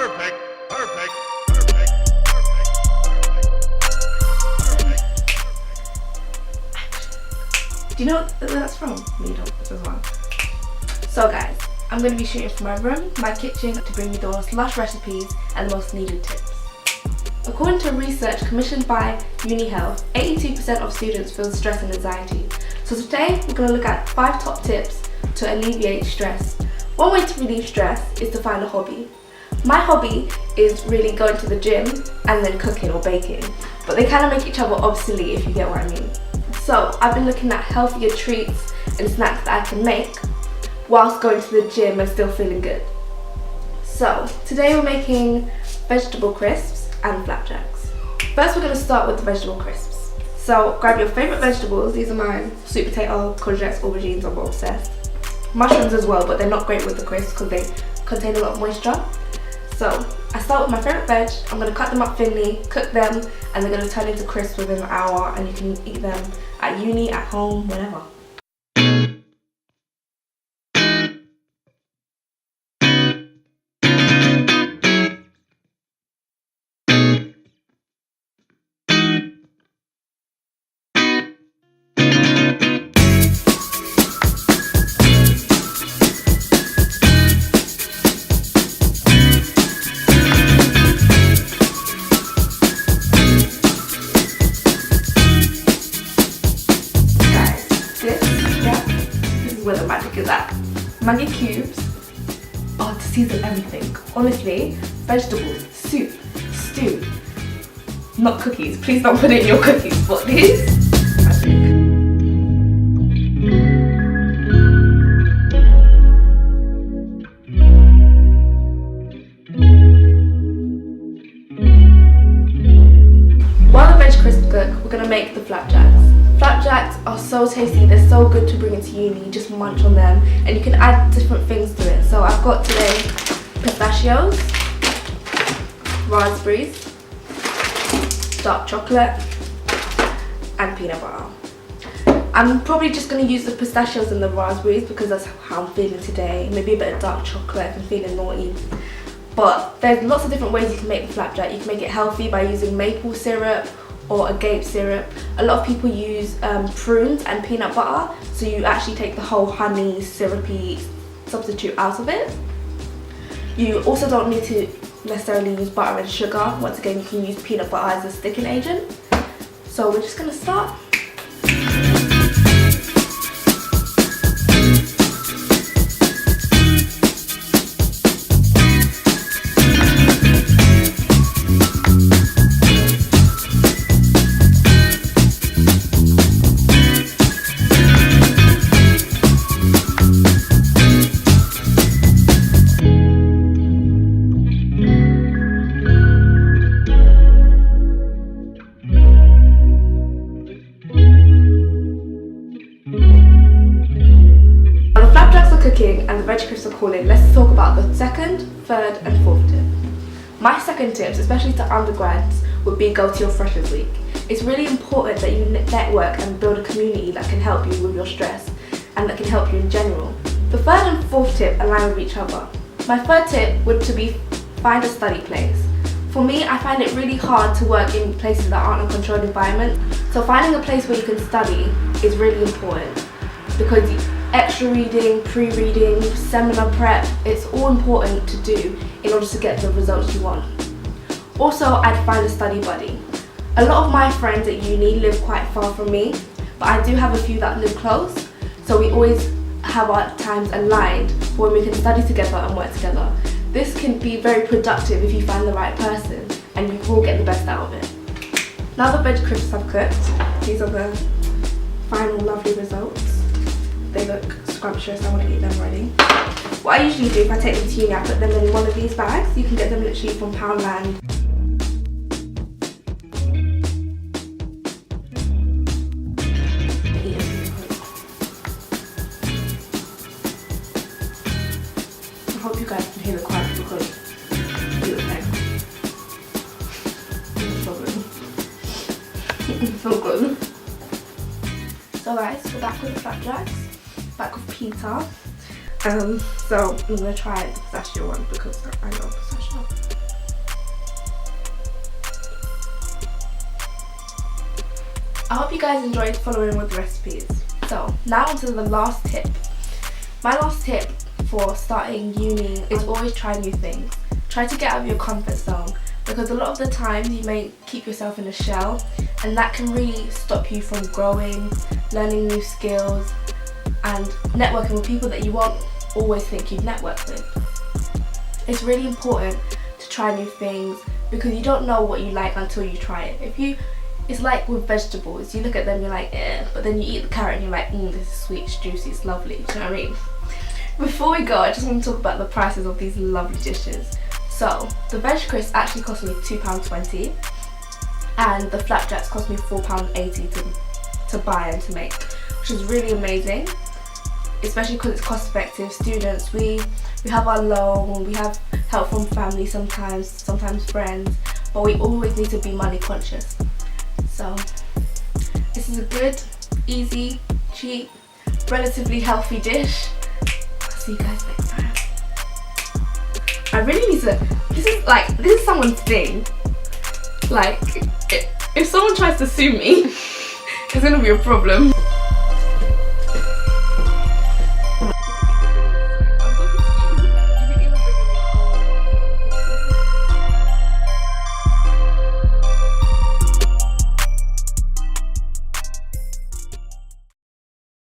Perfect. Do you know what that's from? Me don't as well. So guys, I'm going to be shooting from my room, my kitchen, to bring you the most lush recipes and the most needed tips. According to research commissioned by Uni Health, 82% of students feel stress and anxiety. So today we're going to look at 5 top tips to alleviate stress. One way to relieve stress is to find a hobby. My hobby is really going to the gym and then cooking or baking, but they kind of make each other obsolete if you get what I mean. So I've been looking at healthier treats and snacks that I can make whilst going to the gym and still feeling good. So today we're making vegetable crisps and flapjacks. First we're going to start with the vegetable crisps. So grab your favourite vegetables. These are mine: sweet potato, courgettes, aubergines. I'm obsessed. Mushrooms as well, but they're not great with the crisps because they contain a lot of moisture. So I start with my favourite veg. I'm going to cut them up thinly, cook them, and they're going to turn into crisps within an hour, and you can eat them at uni, at home, whenever. Where the magic is at. Maggi cubes are to season everything. Honestly, vegetables, soup, stew, not cookies. Please don't put it in your cookies, but these, magic. While the veg crisps cook, we're gonna make the flapjacks. Flapjacks are so tasty, they're so good to bring into uni. You just munch on them and you can add different things to it. So I've got today pistachios, raspberries, dark chocolate and peanut butter. I'm probably just going to use the pistachios and the raspberries because that's how I'm feeling today. Maybe a bit of dark chocolate if I'm feeling naughty. But there's lots of different ways you can make the flapjack. You can make it healthy by using maple syrup or agave syrup. A lot of people use prunes and peanut butter, so you actually take the whole honey syrupy substitute out of it. You also don't need to necessarily use butter and sugar. Once again, you can use peanut butter as a sticking agent. So we're just gonna start. Cooking and the veg crisps are cooling, let's talk about the second, third and fourth tip. My second tips, especially to undergrads, would be go to your Freshers Week. It's really important that you network and build a community that can help you with your stress and that can help you in general. The third and fourth tip align with each other. My third tip would to be find a study place. For me, I find it really hard to work in places that aren't a controlled environment, so finding a place where you can study is really important because extra reading, pre-reading, seminar prep, it's all important to do in order to get the results you want. Also, I'd find a study buddy. A lot of my friends at uni live quite far from me, but I do have a few that live close, so we always have our times aligned when we can study together and work together. This can be very productive if you find the right person, and you will get the best out of it. Now the veg crisps I've cooked, these are the final lovely results. They look scrumptious, I want to eat them already. What I usually do if I take them to uni, I put them in one of these bags. You can get them literally from Poundland. I hope you guys can hear the crunch because you look like it's so good. It's so good. So guys, we're back with the flapjacks. Back with pizza. So I'm gonna try the pistachio one because I love pistachio. I hope you guys enjoyed following with the recipes. So now onto the last tip. My last tip for starting uni is always try new things. Try to get out of your comfort zone, because a lot of the time you may keep yourself in a shell, and that can really stop you from growing, learning new skills and networking with people that you won't always think you'd network with. It's really important to try new things, because you don't know what you like until you try it. It's like with vegetables, you look at them, you're like, eh, but then you eat the carrot and you're like, this is sweet, it's juicy, it's lovely. Do you know what I mean? Before we go, I just want to talk about the prices of these lovely dishes. So the veg crisps actually cost me £2.20, and the flapjacks cost me £4.80 to buy and to make, which is really amazing, especially because it's cost effective. Students, we have our loan, we have help from family sometimes friends, but we always need to be money conscious. So this is a good, easy, cheap, relatively healthy dish. I'll see you guys next time. I really need to, this is someone's thing. Like, if someone tries to sue me, it's gonna be a problem.